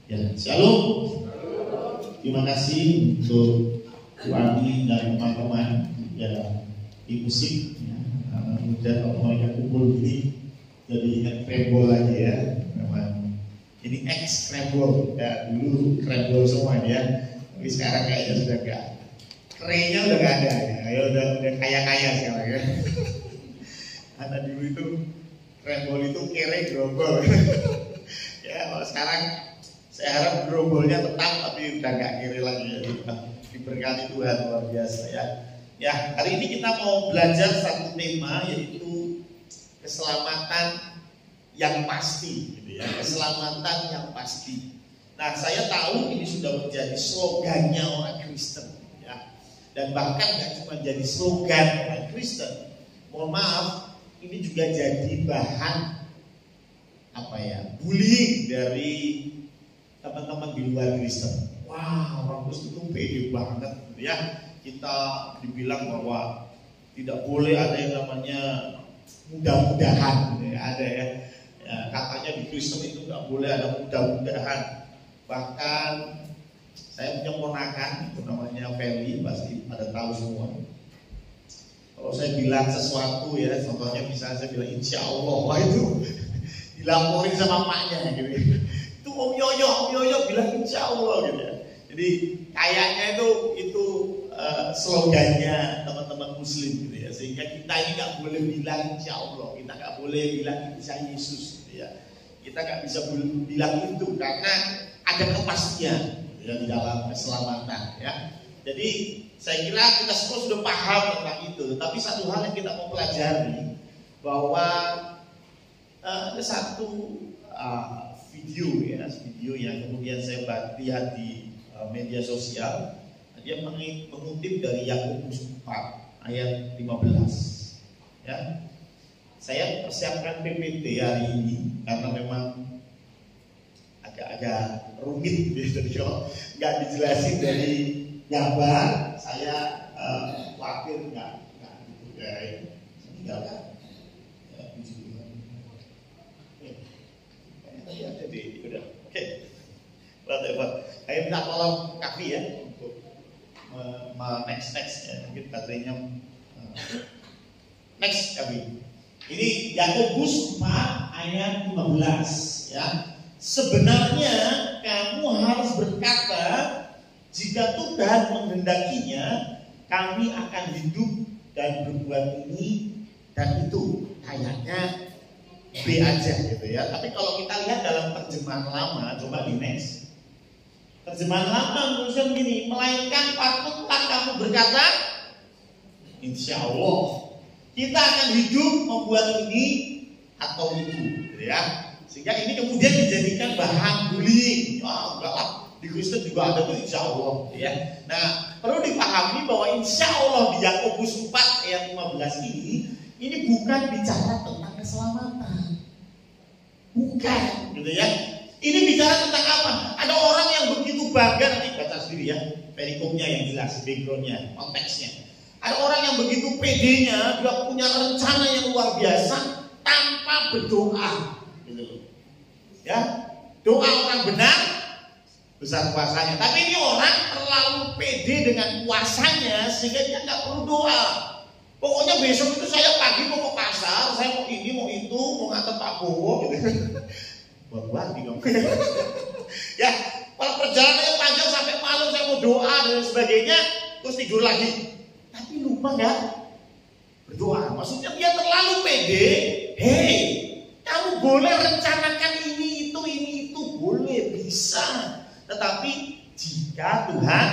Ya, shalom. Terima kasih untuk Bu Ani dan teman-teman ya di musik ya. Kemudian kalau mereka kumpul gini jadi ingat Krembol lagi ya. Memang ini ex Krembol ya, dulu Krembol semua ya. Tapi sekarang kayaknya sudah enggak. Kerennya udah enggak ada ya. Udah kaya-kaya sekarang ya. Karena dulu itu Krembol itu kere gerobol. Ya, kalau sekarang saya harap gerombolnya tetap tapi udah nggak kiri lagi ya. Diberkati Tuhan luar biasa ya. Ya, hari ini kita mau belajar satu tema yaitu keselamatan yang pasti gitu ya. Keselamatan yang pasti. Nah, saya tahu ini sudah menjadi slogannya orang Kristen ya. Dan bahkan nggak cuma jadi slogan orang Kristen. Mohon maaf, ini juga jadi bahan bullying dari teman-teman di luar Kristen. Wah, orang Kristen itu pede banget ya. Kita dibilang bahwa tidak boleh ada yang namanya mudah-mudahan ya, ada ya. Katanya di Kristen itu nggak boleh ada mudah-mudahan. Bahkan saya punya ponakan itu namanya Feli, pasti pada tahu semua. Kalau saya bilang sesuatu ya, contohnya misalnya saya bilang insya Allah, wah itu dilaporin sama maknya gitu. Itu Om Yoyo bilang insya Allah gitu ya. Jadi kayaknya itu slogannya teman-teman Muslim gitu ya. Sehingga kita ini nggak boleh bilang insya Allah, kita nggak boleh bilang insya Yesus gitu ya. Kita nggak bisa bilang itu karena ada kepastian gitu ya, di dalam keselamatan ya. Jadi saya kira kita semua sudah paham tentang itu. Tapi satu hal yang kita mau pelajari bahwa ada satu video yang kemudian saya lihat di media sosial. Dia mengutip dari Yakobus 4 ayat 15 ya. Saya persiapkan PPT hari ini karena memang agak rumit jadi kalau nggak dijelasin dari gambar saya khawatir nggak tinggalkan. Ya, jadi udah oke. Whatever. Saya minta tolong Kavi ya untuk next ya, mungkin baterainya next Kavi. Ini Yakobus 4 ayat 15 ya. Sebenarnya kamu harus berkata, jika Tuhan menghendakinya, kami akan hidup dan berbuat ini dan itu. Kayaknya B aja gitu ya. Tapi kalau kita lihat dalam terjemahan lama, coba di next. Terjemahan lama menuliskan begini, melainkan patutlah kamu berkata, insya Allah kita akan hidup membuat ini atau itu, gitu ya. Sehingga ini kemudian dijadikan bahan bullying. Enggak lah, di Kristen juga ada tuh insya Allah, gitu ya. Nah, perlu dipahami bahwa insya Allah di Yakobus 4 ayat 15 ini bukan bicara tentang keselamatan. Bukan, gitu ya. Ini bicara tentang apa? Ada orang yang begitu bangga, nanti baca sendiri ya, perikopnya yang jelas, backgroundnya, konteksnya. Ada orang yang begitu pedenya, dia punya rencana yang luar biasa tanpa berdoa, gitu. Ya, doa orang benar, besar kuasanya. Tapi ini orang terlalu pede dengan kuasanya sehingga dia nggak perlu doa. Pokoknya besok itu saya pagi mau ke pasar, saya mau ini, mau itu, mau nganter Pak Bowo gitu. Buat dong. Ya, kalau perjalanannya panjang sampai malam saya mau doa dan sebagainya, terus tidur lagi. Tapi lupa nggak berdoa. Maksudnya dia terlalu pede. Hei, kamu boleh rencanakan ini itu boleh bisa. Tetapi jika Tuhan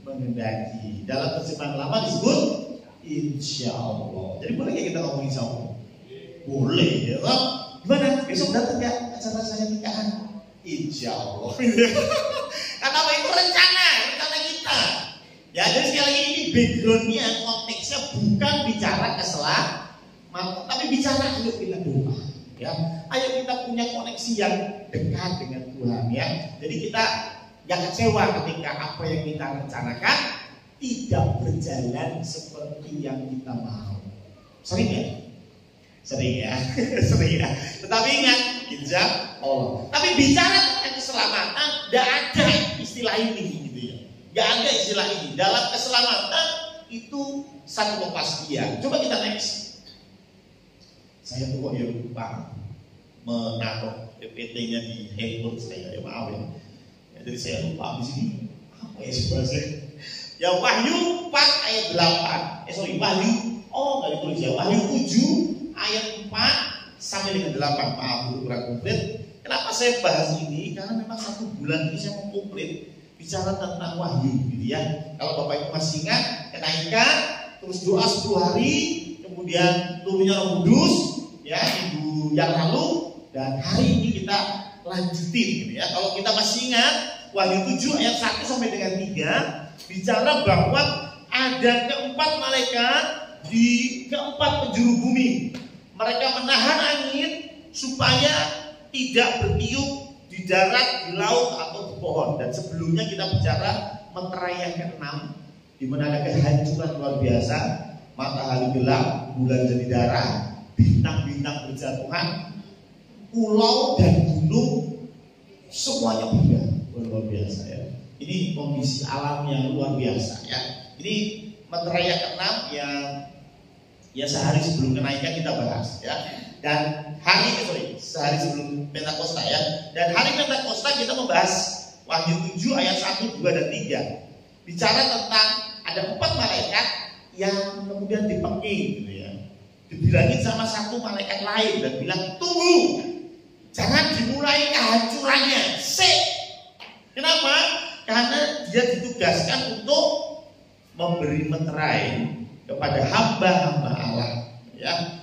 menghendaki, dalam terjemahan lama disebut insya Allah. Jadi boleh nggak kita ngomong insya Allah? Boleh ya. Gimana? Besok datang ya acara saya nikahan? Insya Allah. Karena apa itu rencana kita. Ya, jadi sekali lagi ini backgroundnya, konteksnya bukan bicara keselamatan, tapi bicara ayo kita doa. Ya, ayo kita punya koneksi yang dekat dengan Tuhan ya. Jadi kita gak kecewa ketika apa yang kita rencanakan tidak berjalan seperti yang kita mau. Sering ya? Sering ya, sering ya. Tetapi ingat, insya Allah. Tapi bicara tentang keselamatan, tidak ada istilah ini, gitu ya. Tidak ada istilah ini. Dalam keselamatan itu satu kepastian. Coba kita next. Saya tuh kok ya lupa menaruh PPT-nya di handphone saya, ya maaf ya. Jadi saya lupa di sini. Apa ya sebenarnya? Ya Wahyu 4 ayat 8. Wahyu. Oh, enggak ditulis ya. Wahyu 7 ayat 4 sampai dengan 8. Maaf itu kurang komplit. Kenapa saya bahas ini? Karena memang 1 bulan ini saya mau komplit bicara tentang wahyu, gitu ya. Kalau Bapak Ibu masih ingat, kenaikan, terus doa 10 hari, kemudian turunnya Roh Kudus, ya minggu yang lalu, dan hari ini kita lanjutin, gitu ya. Kalau kita masih ingat, Wahyu 7 ayat 1 sampai dengan 3 bicara bahwa ada keempat malaikat di keempat penjuru bumi. Mereka menahan angin supaya tidak bertiup di darat, di laut atau di pohon. Dan sebelumnya kita bicara meterai yang ke-6, di mana ada kehancuran luar biasa, matahari gelap, bulan jadi darah, bintang-bintang berjatuhan, pulau dan gunung semuanya berubah. Luar biasa ya. Ini kondisi alam yang luar biasa ya. Ini meterai yang ke-6 yang ya sehari sebelum kenaikan kita bahas ya. Dan sehari sebelum Pentakosta ya. Dan hari Pentakosta kita membahas Wahyu 7 ayat 1, 2 dan 3. Bicara tentang ada 4 malaikat yang kemudian dipengking gitu ya. Dibilangin sama satu malaikat lain dan bilang, "Tunggu. Jangan dimulai kehancurannya. Kenapa? Karena dia ditugaskan untuk memberi meterai kepada hamba-hamba Allah. Ya,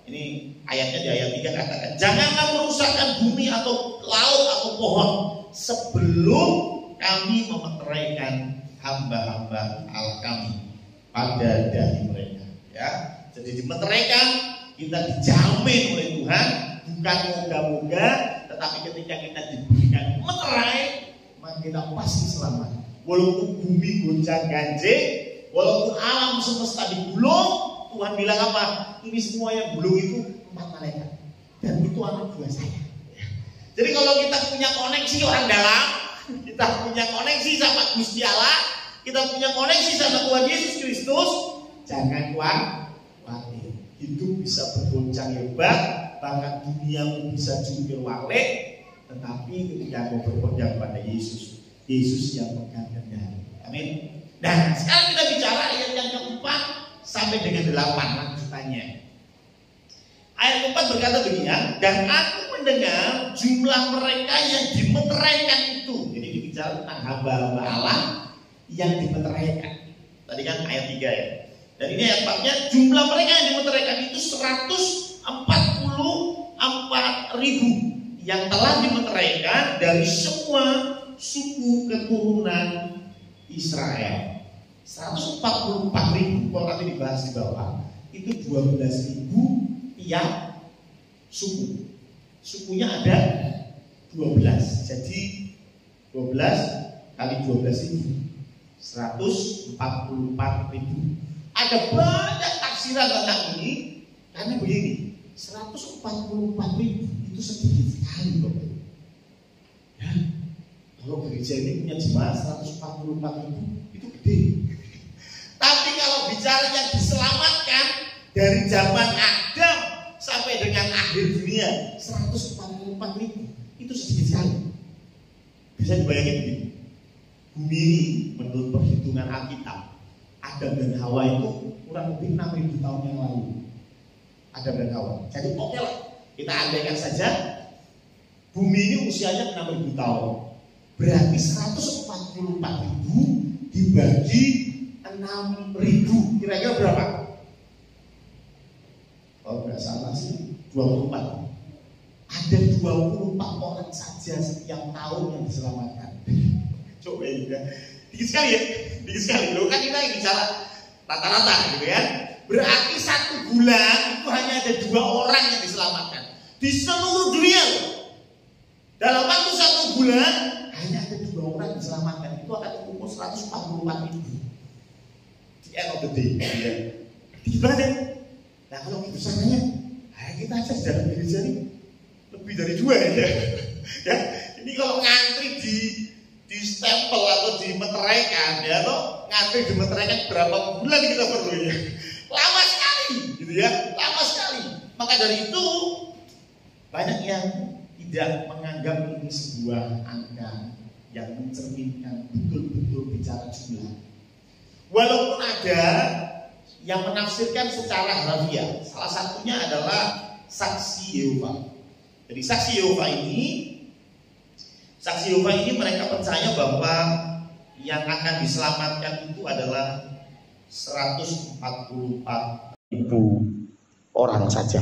ini ayatnya di ayat 3 katakan, janganlah merusakkan bumi atau laut atau pohon sebelum kami memeteraikan hamba-hamba Allah kami pada dahi mereka. Ya, jadi dimeteraikan, kita dijamin oleh Tuhan, bukan moga-moga, tetapi ketika kita diberikan meterai, maka kita pasti selamat. Walaupun bumi goncang-ganjing, walaupun alam semesta digulung, Tuhan bilang apa? Ini semua yang gulung itu 4 malaikat, dan itu anak buah saya. Jadi kalau kita punya koneksi orang dalam, kita punya koneksi sama Gusti Allah, kita punya koneksi sama Tuhan Yesus Kristus, jangan khawatir. Hidup bisa bergoncang hebat, bahkan dunia bisa jungkir balik. Tetapi ketika mau berpegang pada Yesus, Yesus yang pegang kendali. Amin. Nah, sekarang kita bicara ayat yang keempat sampai dengan 8 lanjutannya. Ayat keempat berkata begini, dan aku mendengar jumlah mereka yang dimeteraikan itu. Jadi dibicara tentang hamba-hamba Allah yang dimeteraikan. Tadi kan ayat 3 ya. Dan ini ayat 4-nya, jumlah mereka yang dimeteraikan itu 144.000 yang telah dimeteraikan dari semua suku keturunan Israel. 144.000 kalau nanti dibahas di bawah, itu 12.000 tiap suku. Sukunya ada 12. Jadi 12 kali 12.000, 144.000. Ada banyak tafsiran tentang ini, karena begini, 144.000 itu sedikit sekali Bapak. Ya, kalau gereja ini punya jemaat 144.000 itu gede. Tapi kalau bicara yang diselamatkan dari zaman Adam sampai dengan akhir dunia, 144.000 itu sedikit sekali. Bisa dibayangin begini, bumi ini menurut perhitungan Alkitab, Adam dan Hawa itu kurang lebih 6.000 tahun yang lalu. Adam dan Hawa. Jadi oke lah, kita andaikan saja bumi ini usianya 6.000 tahun. Berarti 144.000 dibagi 6.000, kira-kira berapa? Kalau nggak salah sih 24. Ada 24 orang saja setiap tahun yang diselamatkan. Coba ya, dikit sekali ya, dikit sekali. Loh kan kita yang bicara rata-rata gitu ya. Berarti 1 bulan itu hanya ada 2 orang yang diselamatkan di seluruh dunia. Dalam waktu 1 bulan hanya ada 2 orang yang diselamatkan. Itu akan mengumpul 144.000 di end of the day. Ya. Tinggi banget ya. Nah kalau gitu sananya Kita aja dalam gereja ini lebih dari 2 ya. Ya, ini kalau ngantri di stempel atau dimeteraikan ya, atau ngantri dimeteraikan berapa bulan kita perlunya? Lama sekali, gitu ya, lama sekali. Maka dari itu banyak yang tidak menganggap ini sebuah angka yang mencerminkan betul-betul bicara jumlah. Walaupun ada yang menafsirkan secara harfiah, salah satunya adalah saksi Yehova. Jadi saksi Yehova ini mereka percaya bahwa yang akan diselamatkan itu adalah 144.000 orang saja.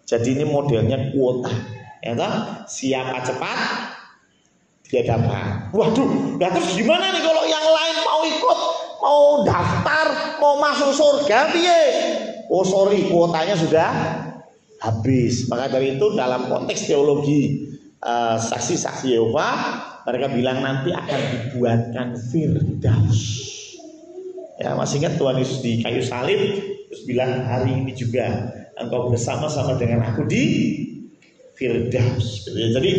Jadi ini modelnya kuota, ya toh? Siapa cepat dia dapat. Waduh, nah terus gimana nih kalau yang lain mau ikut, mau daftar, mau masuk surga piye? Oh sorry, kuotanya sudah habis. Maka dari itu dalam konteks teologi saksi-saksi Yehova, mereka bilang nanti akan dibuatkan Firdaus. Ya, masih ingat Tuhan Yesus di kayu salib terus bilang hari ini juga engkau bersama-sama dengan aku di Firdaus. Jadi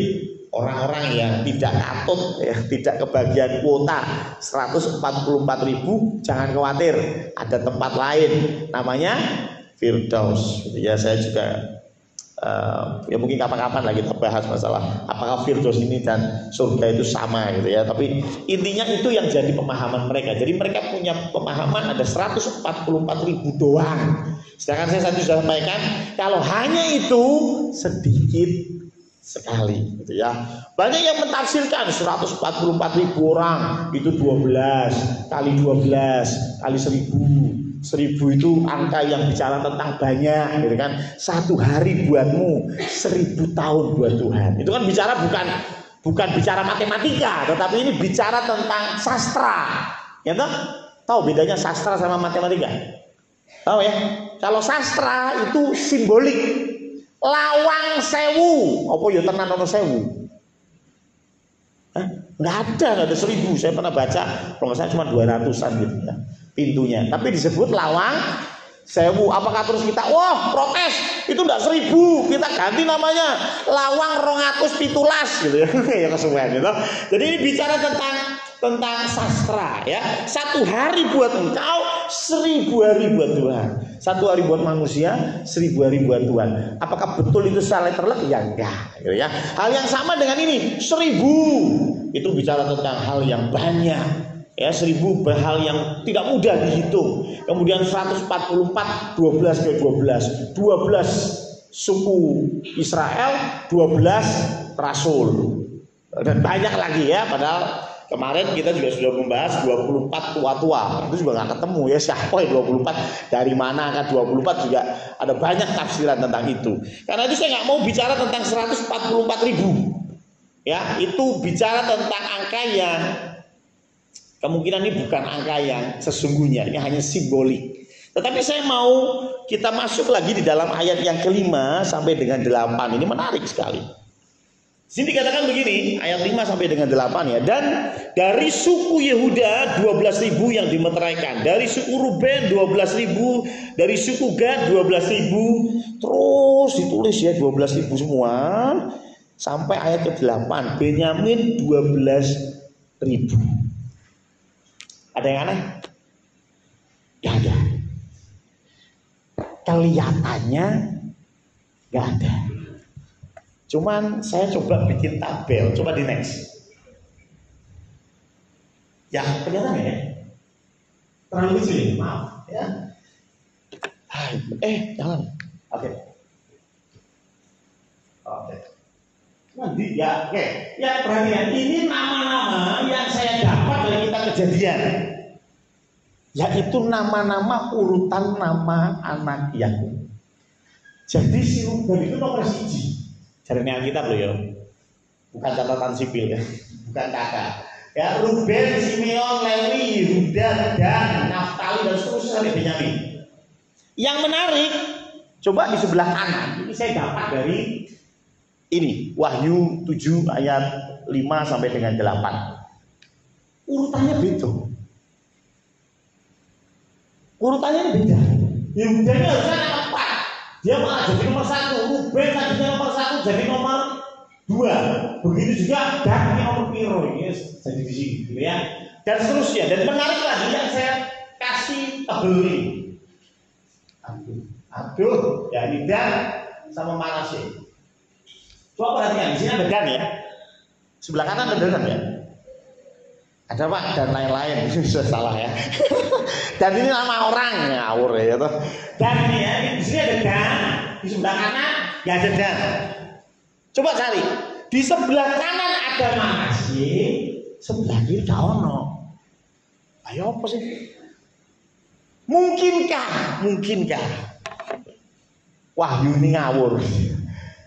orang-orang yang tidak katut, ya, tidak kebagian kuota 144.000, jangan khawatir, ada tempat lain namanya Firdaus. Ya saya juga ya mungkin kapan-kapan lah kita bahas masalah apakah Firdaus ini dan surga itu sama gitu ya. Tapi intinya itu yang jadi pemahaman mereka. Jadi mereka punya pemahaman ada 144.000 doang. Sedangkan saya tadi sudah sampaikan kalau hanya itu sedikit sekali gitu ya. Banyak yang mentafsirkan 144.000 orang itu 12 kali 12 kali 1.000. 1.000 itu angka yang bicara tentang banyak gitu kan. 1 hari buatmu 1.000 tahun buat Tuhan. Itu kan bicara bukan bicara matematika, tetapi ini bicara tentang sastra. Ya toh? Tahu bedanya sastra sama matematika? Tahu ya? Kalau sastra itu simbolik. Lawang sewu, apa ya tenan ono sewu? Nggak ada 1.000. Saya pernah baca, kalau nggak salah cuma 200-an gitu ya pintunya. Tapi disebut lawang sewu. Apakah terus kita, wah protes, itu enggak 1.000, kita ganti namanya lawang 217 gitu ya. Ya kesuwen gitu. Jadi ini bicara tentang sastra ya. 1 hari buat engkau, 1.000 hari buat Tuhan. 1 hari buat manusia, 1.000 hari buat Tuhan. Apakah betul itu secara literal? Ya enggak gitu ya. Hal yang sama dengan ini, 1.000 itu bicara tentang hal yang banyak. Ya 1.000 hal yang tidak mudah dihitung. Kemudian 144 12 ke 12 suku Israel, 12 rasul. Dan banyak lagi ya. Padahal kemarin kita juga sudah membahas 24 tua-tua. Itu juga nggak ketemu ya siapa ya 24, dari mana kan 24, juga ada banyak tafsiran tentang itu. Karena itu saya nggak mau bicara tentang 144.000. Ya, itu bicara tentang angka yang kemungkinan ini bukan angka yang sesungguhnya, ini hanya simbolik. Tetapi saya mau kita masuk lagi di dalam ayat yang ke-5 sampai dengan 8. Ini menarik sekali. Sini dikatakan begini, ayat 5 sampai dengan 8 ya. Dan dari suku Yehuda 12.000 yang dimeteraikan, dari suku Ruben 12.000, dari suku Gad 12.000, terus ditulis ya 12.000 semua sampai ayat ke-8. Benyamin 12.000. Ada yang aneh? Gak ada. Kelihatannya gak ada. Cuman saya coba bikin tabel. Coba di next. Ya kelihatan ya? Terlalu lucu ya? Maaf ya. Jangan. Oke. Nanti ya, oke. Ya perhatian, ini nama-nama yang saya dapat dari kitab Kejadian. Yaitu nama-nama urutan nama anak Yakub. Jadi si Ruben itu nomor 1. Jarene Alkitab loh ya. Bukan catatan sipil ya. Bukan kakak. Ya Ruben, Simeon, Lewi, Yehuda, Dan, Naftali dan seterusnya sampai Benyamin. Yang menarik, coba di sebelah kanan. Ini saya dapat dari ini Wahyu 7 ayat 5 sampai dengan 8. Urutannya beda. Urutannya beda. Yehudanya harusnya anak 4. dia malah jadi nomor 1. Ruben tadinya nomor 1 jadi nomor 2. Begitu juga Dan ini nomor piro ini jadi di sini, gitu ya. Dan seterusnya. Dan menarik lagi yang saya kasih tabel ini. Aduh, ya ini Dan sama Manasye. Coba perhatikan, di sini ada Dan ya. Sebelah kanan ada Dan ya. Ada Pak dan lain-lain, sudah salah ya. Dan ini nama orang ngawur ya tuh. Dan ini ya, di sini ada Dan, di sebelah kanan ya ada Dan. Coba cari, di sebelah kanan ada Manasye, sebelah kiri gak ono. Ayo apa sih? Mungkinkah? Wahyu ini ngawur,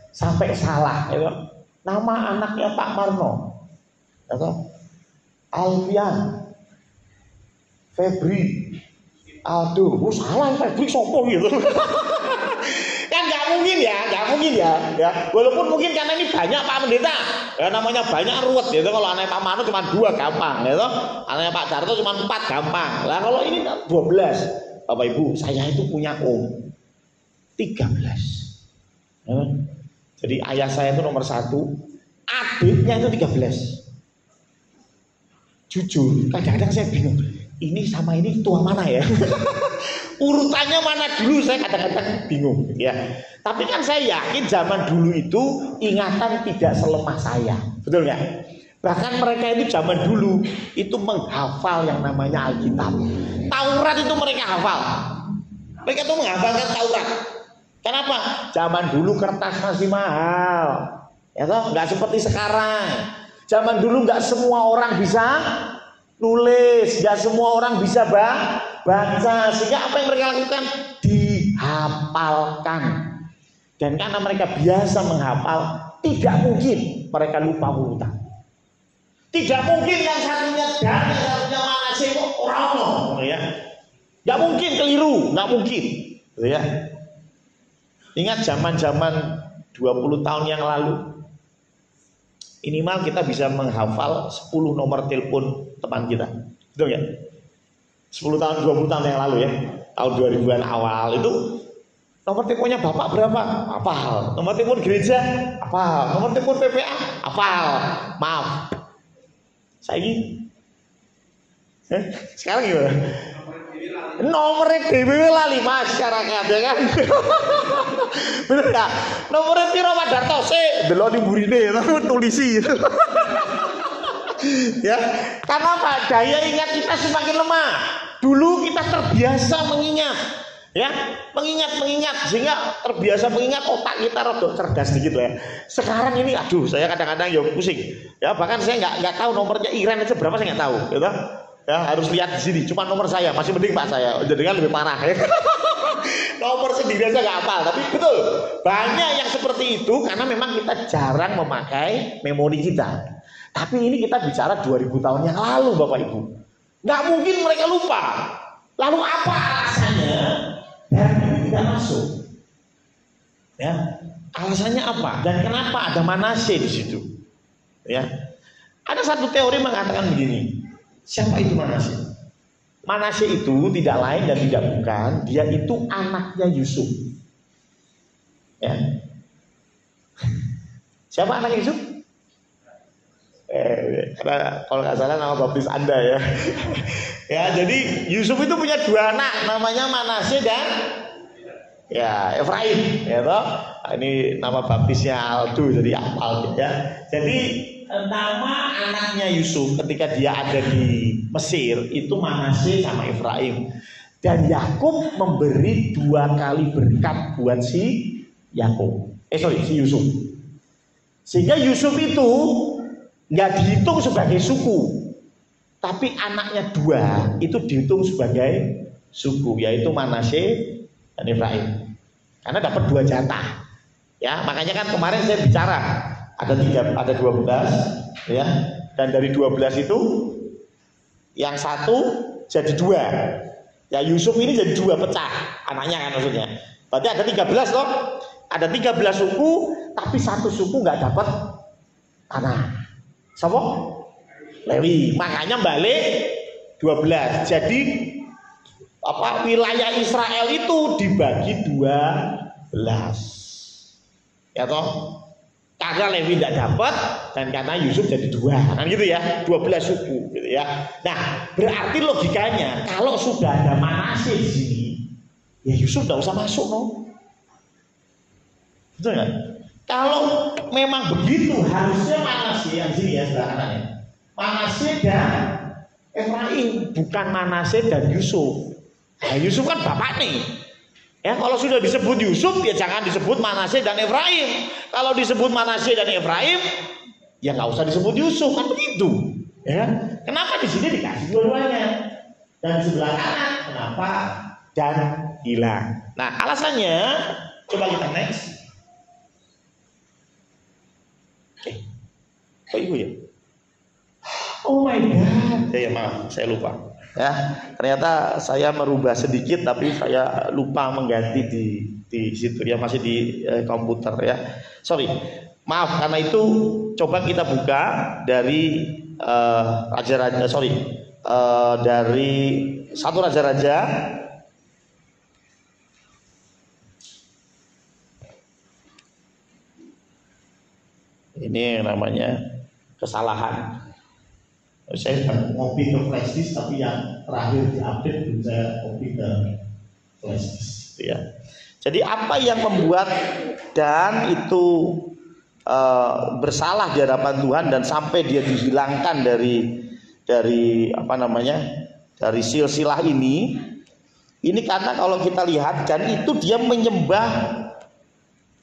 sampai salah. Ya. Nama anaknya Pak Marno, atau Alfian, Febri, Aldo, salah Febri sopo gitu. Kan nggak mungkin ya. Walaupun mungkin karena ini banyak Pak Pendeta, ya namanya banyak ruwet gitu. Kalau anak Pak Marno cuma 2 gampang, gitu. Anaknya Pak Darto cuma 4 gampang. Lah kalau ini 12, Bapak Ibu, saya itu punya om 13. Ya. Jadi ayah saya itu nomor 1, adiknya itu 13. Jujur, kadang-kadang saya bingung, ini sama ini tua mana ya? Urutannya mana dulu, saya kadang-kadang bingung ya. Tapi kan saya yakin zaman dulu itu ingatan tidak selemah saya, betul nggak? Bahkan mereka itu zaman dulu itu menghafal yang namanya Alkitab. Taurat itu mereka hafal. Mereka itu menghafalkan Taurat. Kenapa? Zaman dulu kertas masih mahal, ya toh, nggak seperti sekarang. Zaman dulu nggak semua orang bisa nulis, nggak semua orang bisa baca, sehingga apa yang mereka lakukan? Dihafalkan. Dan karena mereka biasa menghafal, tidak mungkin mereka lupa urutan. Tidak mungkin yang satunya Dan, yang satunya Manasye orang, ya. Nggak mungkin keliru, nggak mungkin, gitu ya. Ingat zaman-zaman 20 tahun yang lalu. Minimal kita bisa menghafal 10 nomor telepon teman kita. Betul ya? 10 tahun, 20 tahun yang lalu ya. Tahun 2000-an awal itu nomor teleponnya Bapak berapa? Hafal. Nomor telepon gereja? Hafal. Nomor telepon PPA? Hafal. Maaf. Saya ini sekarang gimana? Nomornya dhewe lali masyarakat ya kan. Bener gak? Nomornya piro Pak Darto sik delok di burine tulisi. Ya, karena apa? Daya ingat kita semakin lemah. Dulu kita terbiasa mengingat, ya, mengingat sehingga terbiasa mengingat, otak kita rada cerdas dikit ya. Sekarang ini aduh, saya kadang-kadang ya pusing. Ya, bahkan saya nggak tahu nomornya Iren aja berapa saya nggak tahu, gitu. Ya, harus lihat di sini. Cuma nomor saya masih mending Pak saya. Jadi kan lebih parah ya. Nomor sendiri aja nggak hafal. Tapi betul, banyak yang seperti itu karena memang kita jarang memakai memori kita. Tapi ini kita bicara 2000 tahun yang lalu, Bapak Ibu. Nggak mungkin mereka lupa. Lalu apa alasannya? Dan ini tidak masuk. Ya, alasannya apa? Dan kenapa ada Manasye di situ? Ya, ada satu teori mengatakan begini. Siapa itu Manasye? Manasye itu tidak lain dan tidak bukan, dia itu anaknya Yusuf. Ya. Siapa anaknya Yusuf? Kalau nggak salah nama baptis Anda ya. Ya, jadi Yusuf itu punya 2 anak, namanya Manasye dan ya Efraim. Ya toh? Ini nama baptisnya Aldo, jadi Apal ya. Jadi nama anaknya Yusuf ketika dia ada di Mesir itu Manasye sama Efraim. Dan Yakub memberi 2 kali berkat buat si Yakub. Si Yusuf. Sehingga Yusuf itu nggak dihitung sebagai suku, tapi anaknya 2 itu dihitung sebagai suku, yaitu Manasye dan Efraim. Karena dapat 2 jatah. Ya, makanya kan kemarin saya bicara ada 12 ya, dan dari 12 itu yang 1 jadi 2 ya, Yusuf ini jadi 2 pecah anaknya kan maksudnya, berarti ada 13 loh, ada 13 suku, tapi 1 suku nggak dapat tanah. Siapa? Lewi. Makanya balik 12. Jadi wilayah Israel itu dibagi 2 Ya toh? Karena Lewi tidak dapat dan karena Yusuf jadi 2, kan gitu ya, 12 suku gitu ya. Nah, berarti logikanya kalau sudah ada Manasye di sini, ya Yusuf tidak usah masuk, no. Betul nggak? Kalau memang begitu, harusnya Manasye yang sini ya, saudara-saudara. Manasye dan Efraim, bukan Manasye dan Yusuf. Nah, Yusuf kan bapak nih. Ya, kalau sudah disebut Yusuf, ya jangan disebut Manasye dan Efraim. Kalau disebut Manasye dan Efraim, ya nggak usah disebut Yusuf, kan begitu. Ya, kenapa di sini dikasih dua-duanya? Dan di sebelah kanan, kenapa dan hilang? Nah, alasannya, coba kita next. Kok ibu ya? Oh my God. Ya maaf, saya lupa. Ya, ternyata saya merubah sedikit, tapi saya lupa mengganti di situ ya, masih di komputer ya. Sorry, maaf karena itu. Coba kita buka dari raja-raja, dari 1 Raja-Raja. Ini namanya kesalahan. Saya ngopi ke flash disk, tapi yang terakhir diupdate belum saya ngopi ke flash disk ya. Jadi apa yang membuat Dan itu bersalah di hadapan Tuhan dan sampai dia dihilangkan dari apa namanya, dari silsilah ini karena kalau kita lihat Dan itu dia menyembah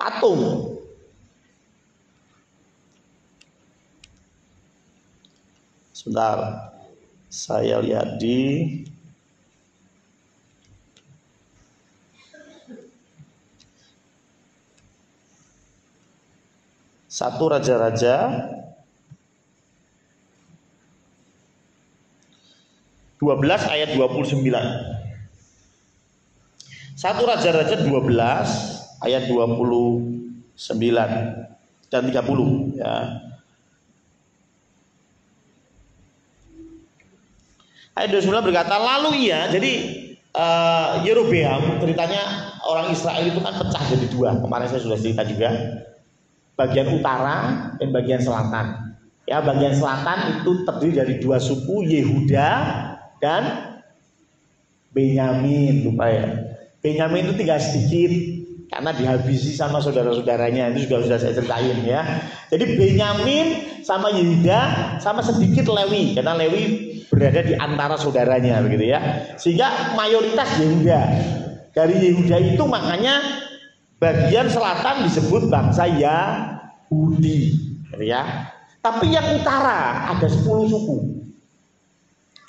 patung. Sebentar, saya lihat di Satu Raja-Raja 12 ayat 29. 1 Raja-Raja 12 ayat 29 dan 30 ya. Ayat 29 berkata, lalu ia, jadi Yerobeam, ceritanya orang Israel itu kan pecah jadi 2. Kemarin saya sudah cerita juga, bagian utara dan bagian selatan. Ya, bagian selatan itu terdiri dari 2 suku, Yehuda dan Benyamin. Lupa ya, Benyamin itu tinggal sedikit karena dihabisi sama saudara-saudaranya. Itu juga sudah saya ceritain ya. Jadi Benyamin sama Yehuda sama sedikit Lewi, karena Lewi berada di antara saudaranya begitu ya. Sehingga mayoritas Yehuda. Dari Yehuda itu makanya bagian selatan disebut bangsa Yahudi gitu ya. Tapi yang utara ada 10 suku.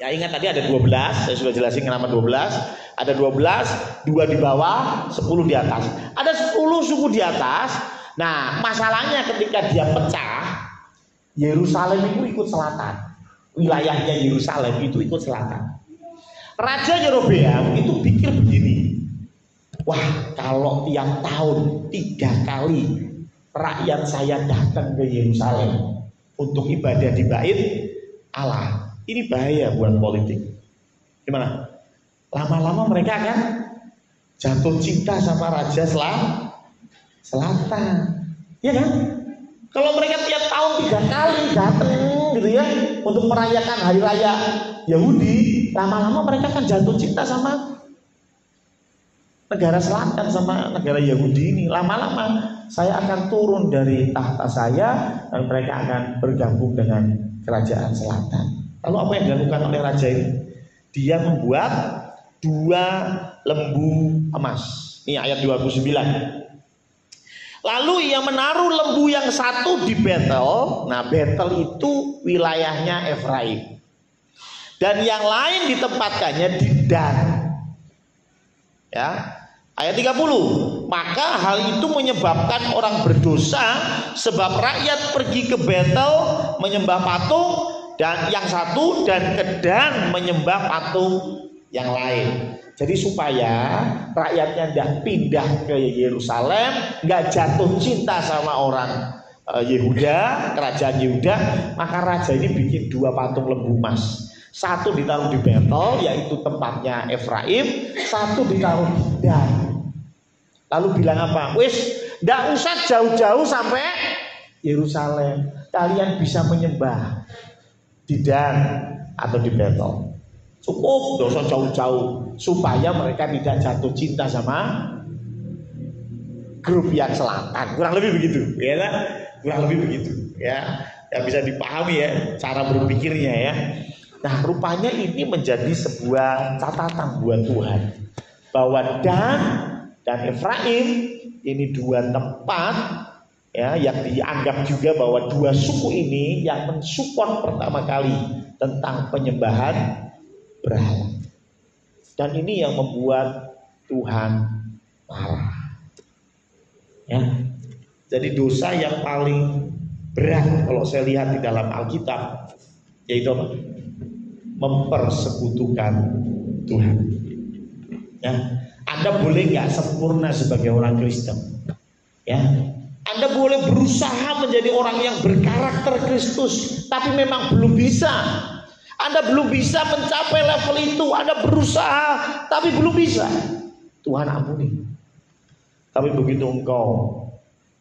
Ya, ingat tadi ada 12, saya sudah jelasin kenapa 12. Ada 12, 2 di bawah, 10 di atas. Ada 10 suku di atas. Nah, masalahnya ketika dia pecah, Yerusalem itu ikut selatan. Wilayahnya Yerusalem itu ikut selatan. Raja Yerobeam itu pikir begini, wah, kalau tiap tahun 3 kali rakyat saya datang ke Yerusalem untuk ibadah di Bait Allah, ini bahaya buat politik. Gimana? Lama-lama mereka akan jatuh cinta sama Raja Selatan, ya kan? Kalau mereka tiap tahun 3 kali datang gitu ya untuk merayakan hari raya Yahudi, lama-lama mereka akan jatuh cinta sama negara selatan, sama negara Yahudi ini. Lama-lama saya akan turun dari tahta saya dan mereka akan bergabung dengan kerajaan selatan. Lalu apa yang dilakukan oleh raja ini? Dia membuat 2 lembu emas. Ini ayat 29. Lalu ia menaruh lembu yang satu di Betel. Nah, Betel itu wilayahnya Efraim. Dan yang lain ditempatkannya di Dan. Ya. Ayat 30. Maka hal itu menyebabkan orang berdosa, sebab rakyat pergi ke Betel menyembah patung dan yang satu, dan ke Dan menyembah patung yang lain. Jadi supaya rakyatnya tidak pindah ke Yerusalem, nggak jatuh cinta sama orang Yehuda, kerajaan Yehuda, maka raja ini bikin 2 patung lembu emas. Satu ditaruh di Betel, yaitu tempatnya Efraim, satu ditaruh di Dan. Lalu bilang apa? Wis, ndak usah jauh-jauh sampai Yerusalem. Kalian bisa menyembah di Dan atau di Betel. Cukup, ndak usah jauh-jauh supaya mereka tidak jatuh cinta sama grup yang selatan. Kurang lebih begitu, ya kan? Kurang lebih begitu, ya. Yang bisa dipahami ya cara berpikirnya ya. Nah, rupanya ini menjadi sebuah catatan buat Tuhan bahwa Dan dan Efraim ini dua tempat ya yang dianggap juga bahwa dua suku ini yang mensupport pertama kali tentang penyembahan berhala. Dan ini yang membuat Tuhan marah. Ya. Jadi dosa yang paling berat kalau saya lihat di dalam Alkitab yaitu apa? Mempersekutukan Tuhan. Ya, Anda boleh nggak sempurna sebagai orang Kristen. Ya, Anda boleh berusaha menjadi orang yang berkarakter Kristus, tapi memang belum bisa. Anda belum bisa mencapai level itu. Anda berusaha, tapi belum bisa. Tuhan ampuni. Tapi begitu engkau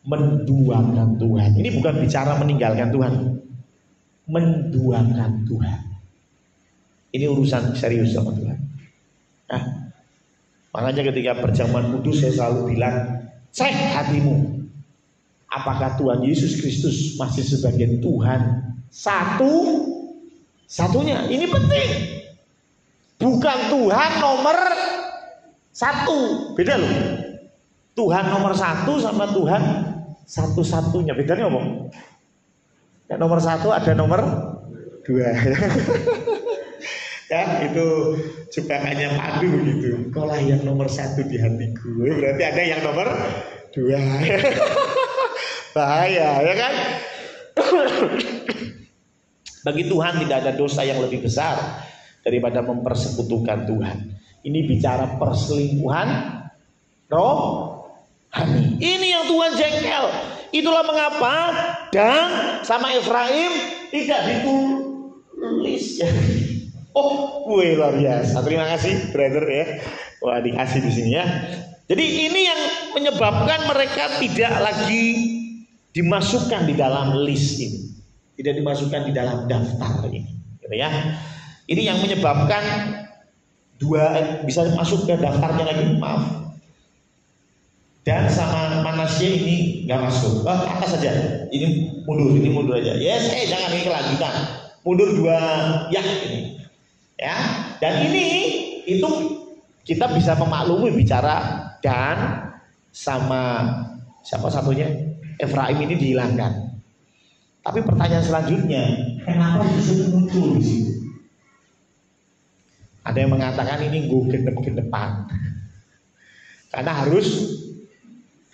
menduakan Tuhan, ini bukan bicara meninggalkan Tuhan, menduakan Tuhan. Ini urusan serius sama Tuhan. Nah, makanya ketika perjamuan kudus saya selalu bilang, cek hatimu. Apakah Tuhan Yesus Kristus masih sebagai Tuhan satu-satunya? Ini penting. Bukan Tuhan nomor satu. Beda loh. Tuhan nomor satu sama Tuhan satu-satunya. Bedanya apa? Ya, nomor satu ada nomor dua. Kan itu jebakannya padu begitu. Kau lah yang nomor satu di hatiku. Berarti ada yang nomor dua. Bahaya ya kan. Bagi Tuhan tidak ada dosa yang lebih besar daripada mempersekutukan Tuhan. Ini bicara perselingkuhan rohani. Ini yang Tuhan jengkel. Itulah mengapa Dan sama Efraim tidak ditulis ya. Oh, gue luar biasa. Terima kasih, brother ya. Wah, dikasih di sini ya. Jadi ini yang menyebabkan mereka tidak lagi dimasukkan di dalam list ini, tidak dimasukkan di dalam daftar ini, gitu ya. Ini yang menyebabkan dua bisa masuk ke daftarnya lagi, maaf. Dan sama Manasye ini nggak masuk. Atas saja. Ini mundur aja. Yes, jangan ini kelanjutan. Mundur dua ya ini. Ya, dan ini itu kita bisa memaklumi bicara Dan sama siapa satunya Efraim ini dihilangkan. Tapi pertanyaan selanjutnya, kenapa justru muncul di situ? Ada yang mengatakan ini gue genep-genepan. Karena harus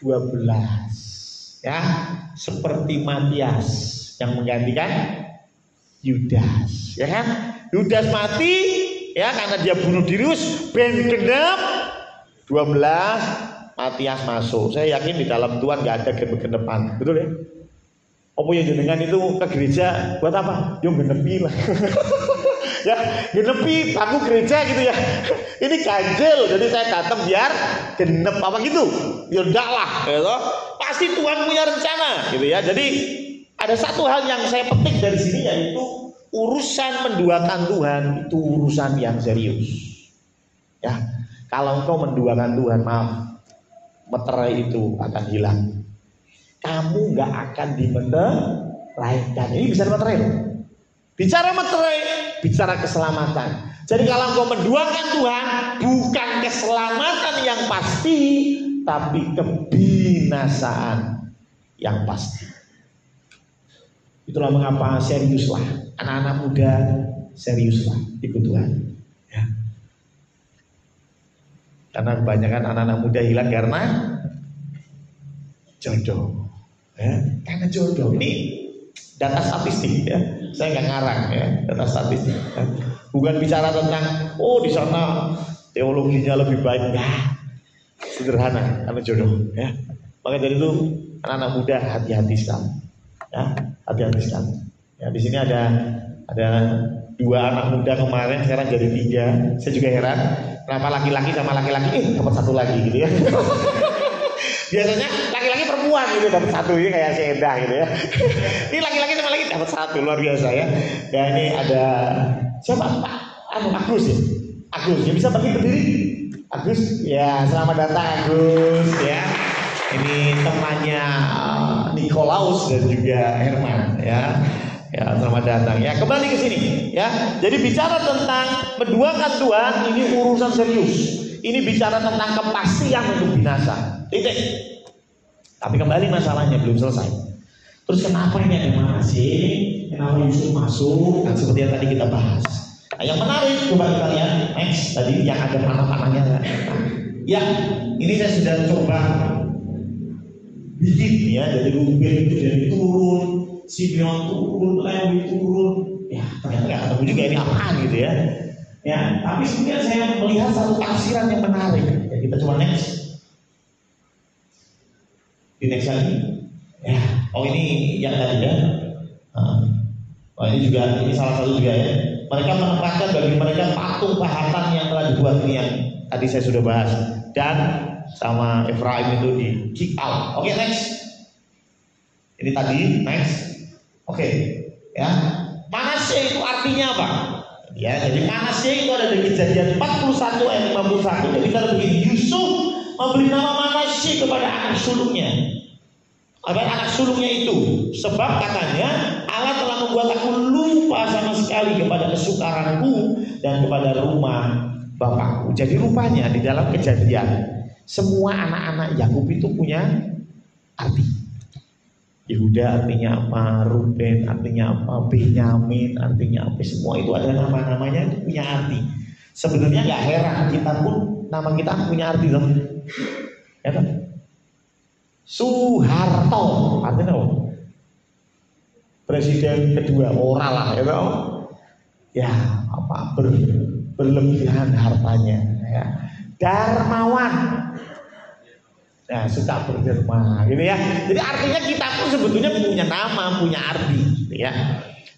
12. Ya, seperti Matias yang menggantikan Yudas, ya kan? Yudas mati ya karena dia bunuh diri, ben genep 12, Matias masuk. Saya yakin di dalam Tuhan gak ada genep-genepan, betul ya? Apa yang jenengan itu ke gereja buat apa? Yang genepi lah. Ya, genepi aku gereja gitu ya. Ini ganjil, jadi saya datang biar genep apa gitu. Ya enggak lah, gitu. Pasti Tuhan punya rencana, gitu ya. Jadi ada satu hal yang saya petik dari sini yaitu urusan menduakan Tuhan itu urusan yang serius. Ya, kalau engkau menduakan Tuhan, maaf, meterai itu akan hilang. Kamu nggak akan dimeteraikan. Ini bisa meterai. Bicara meterai, bicara keselamatan. Jadi kalau engkau menduakan Tuhan, bukan keselamatan yang pasti, tapi kebinasaan yang pasti. Itulah mengapa seriuslah anak-anak muda, seriuslah ikut Tuhan. Ya. Karena kebanyakan anak-anak muda hilang karena jodoh. Ya. Karena jodoh. Ini data statistik ya. Saya nggak ngarang ya, data statistik. Ya. Bukan bicara tentang di sana teologinya lebih baik, enggak. Sederhana karena jodoh. Ya. Maka dari itu anak-anak muda hati-hati sekali. Ya, hati-hati sekali. Ya, di sini ada 2 anak muda kemarin, sekarang jadi 3. Saya juga heran, kenapa laki-laki sama laki-laki dapat 1 lagi gitu ya. Biasanya laki-laki perempuan gitu dapat satu, ini kayak si Endah gitu ya. Ini laki-laki sama laki dapat satu, luar biasa ya. Ya ini ada siapa Pak? Agus ya. Agus, ya bisa bagi berdiri. Agus, ya selamat datang Agus ya. Ini temannya Nikolaus dan juga Herman ya. Ya selamat datang ya. Kembali ke sini ya. Jadi bicara tentang menduakan Tuhan ini urusan serius. Ini bicara tentang kepastian untuk binasa. Titik. Tapi kembali masalahnya belum selesai. Terus kenapa ini ada Manasye? Kenapa Yusuf masuk? Dan seperti yang tadi kita bahas. Nah, yang menarik coba kita lihat next tadi yang ada panah-panahnya. Ya, ini saya sudah coba bikin ya, jadi Ruben itu jadi turun, Simeon turun, Lewi turun. Ya, ternyata nggak ketemu juga ini apaan gitu ya. Ya, tapi sebenarnya saya melihat satu tafsiran yang menarik. Ya, kita coba next. Di next lagi. Ya, oh ini yang tadi ya. Oh ini juga, ini salah satu juga ya. Mereka menempatkan bagi mereka patung pahatan yang telah dibuat ini yang tadi saya sudah bahas. Dan sama Efraim itu di kick out. Oke, next. Ini tadi, next. Oke, ya. Manasye itu artinya apa? Ya, jadi Manasye itu ada di Kejadian 41 ayat 51. Jadi kita begini, Yusuf memberi nama Manasye kepada anak sulungnya. Anak sulungnya itu, sebab katanya Allah telah membuat aku lupa sama sekali kepada kesukaranku dan kepada rumah bapakku. Jadi rupanya di dalam Kejadian semua anak-anak Yakub itu punya arti. Yehuda artinya apa, Ruben artinya apa, Benyamin artinya apa, semua itu ada nama-namanya itu punya arti. Sebenarnya nggak heran kita pun nama kita punya arti loh, ya kan? Soeharto artinya apa? Presiden kedua orang lah, ya kan? Ya apa berlebihan hartanya, ya. Darmawan. Nah, suka berderma gitu ya. Jadi artinya kita pun sebetulnya punya nama, punya arti gitu ya.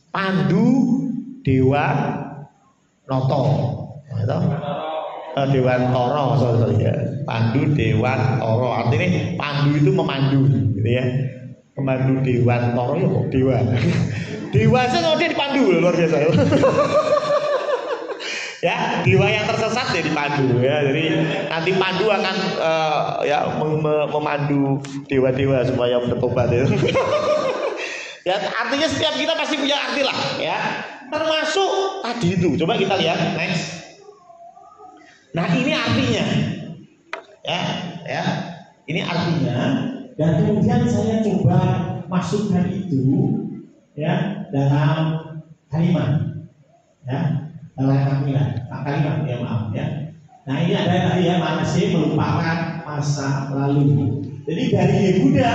Pandu Dewa Noto. Gitu. Dewan Toro, sorry ya. Pandu Dewan Toro. Artinya Pandu itu memandu gitu ya. Pemandu Dewan Toro ya kok dewa. Dewa saja kalau dia dipandu luar biasa. Ya, dewa yang tersesat ya dipandu ya. Jadi nanti pandu akan memandu dewa-dewa supaya bertobat ya. Ya, artinya setiap kita pasti punya arti lah ya. Termasuk tadi itu. Coba kita lihat next. Nah, ini artinya. Ya. Ini artinya dan kemudian saya coba masukkan itu ya dalam kalimat. Ya. Kalimat ya maaf ya. Nah ini ada tadi ya Manasye melupakan masa lalu. Jadi dari Yehuda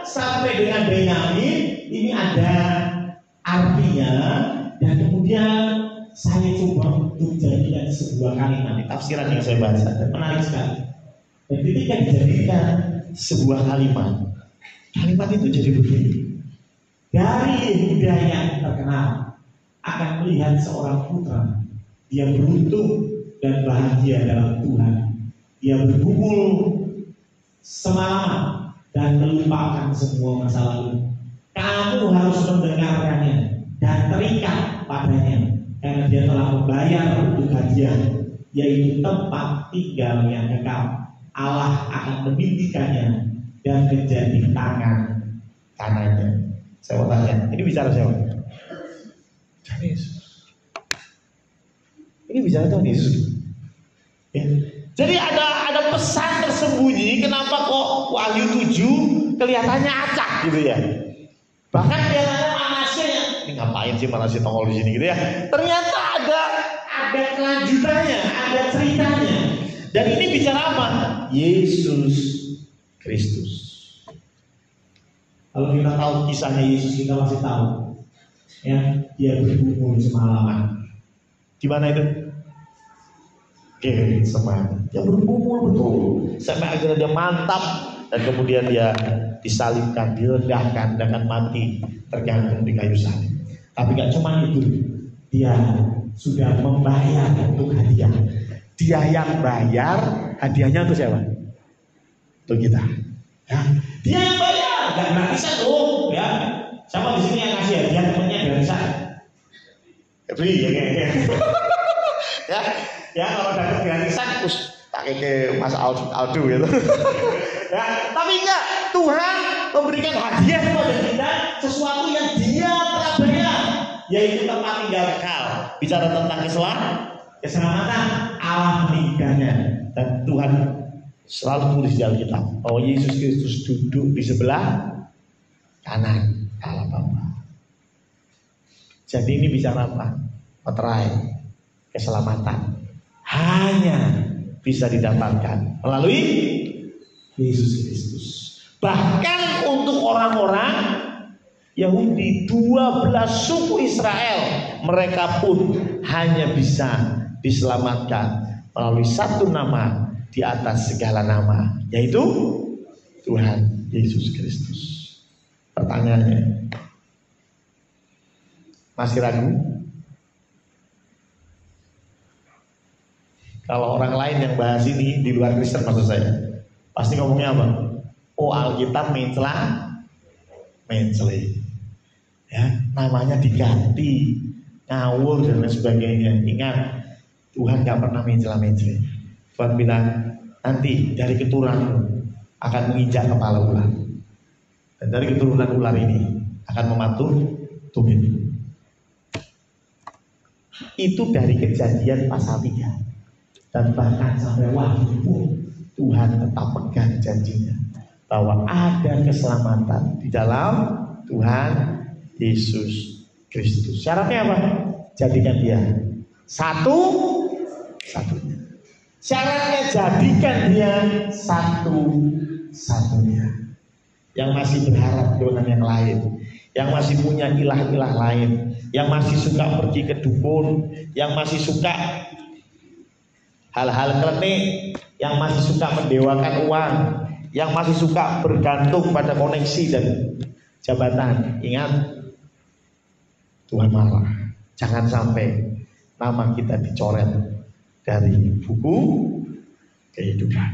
sampai dengan Benyamin ini ada artinya dan kemudian saya coba untuk jadikan sebuah kalimat. Tafsiran yang saya baca dan menarik sekali. Dan ketika dijadikan sebuah kalimat itu jadi begini. Dari Yehuda yang terkenal akan melihat seorang putra, dia beruntung dan bahagia dalam Tuhan. Dia bergumul semalaman dan melupakan semua masa lalu. Kamu harus mendengarkannya dan terikat padanya, karena dia telah membayar untuk hadiah, yaitu tempat tinggal yang kekal. Allah akan memimpikannya dan menjadi tangan kanannya. Saya mau tanya, ini bicara siapa? Yesus. Ini bicara Tuhan Yesus. Ya. Jadi ada pesan tersembunyi. Kenapa kok Wahyu 7 kelihatannya acak gitu ya? Bahkan kelihatannya Manasye. Ini ngapain sih Manasye nongol di sini gitu ya? Ternyata ada kelanjutannya, ada ceritanya. Dan ini bicara apa? Yesus Kristus. Kalau kita tahu kisahnya Yesus, kita masih tahu. Ya, dia bergumul semalaman. Di mana itu? Getsemani. Dia bergumul betul sampai akhirnya dia mantap dan kemudian dia disalibkan, direndahkan dan mati tergantung di kayu salib. Tapi gak cuma itu, dia sudah membayar untuk hadiah. Dia yang bayar, hadiahnya untuk siapa? Untuk kita. Ya, dia yang bayar, nggak gratisan loh, ya. Siapa di sini yang ngasih hadiah temennya gratisan? Beli, ya, ya kalau dapat gratisan, tak ke Mas Aldo gitu. Ya, tapi enggak, Tuhan memberikan hadiah kepada kita sesuatu yang Dia telah bayar, yaitu tempat tinggal kekal. Bicara tentang keselamatan, Allah meninggalnya, dan Tuhan selalu tulis di Alkitab bahwa Yesus Kristus duduk di sebelah kanan Allah Bapa. Jadi ini bicara apa? Materai keselamatan hanya bisa didapatkan melalui Yesus Kristus. Bahkan untuk orang-orang Yahudi 12 suku Israel, mereka pun hanya bisa diselamatkan melalui satu nama di atas segala nama, yaitu Tuhan Yesus Kristus. Pertanyaannya, masih ragu? Kalau orang lain yang bahas ini di luar Kristen maksud saya, pasti ngomongnya apa? Oh, Alkitab mencela, ya, namanya diganti, ngawur dan lain sebagainya. Ingat, Tuhan gak pernah mencela. Tuhan bilang, nanti dari keturunanmu akan menginjak kepala ular, dan dari keturunan ular ini akan mematuk tumitmu. Itu dari Kejadian pasal 3. Dan bahkan sampai waktu pun Tuhan tetap pegang janjinya bahwa ada keselamatan di dalam Tuhan Yesus Kristus. Syaratnya apa? Jadikan Dia satu-satunya. Syaratnya jadikan Dia satu-satunya. Yang masih berharap dengan yang lain, yang masih punya ilah-ilah lain, yang masih suka pergi ke dukun, yang masih suka hal-hal klenik, yang masih suka mendewakan uang, yang masih suka bergantung pada koneksi dan jabatan. Ingat, Tuhan marah. Jangan sampai nama kita dicoret dari buku kehidupan.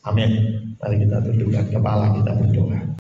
Amin. Mari kita tundukkan kepala, kita berdoa.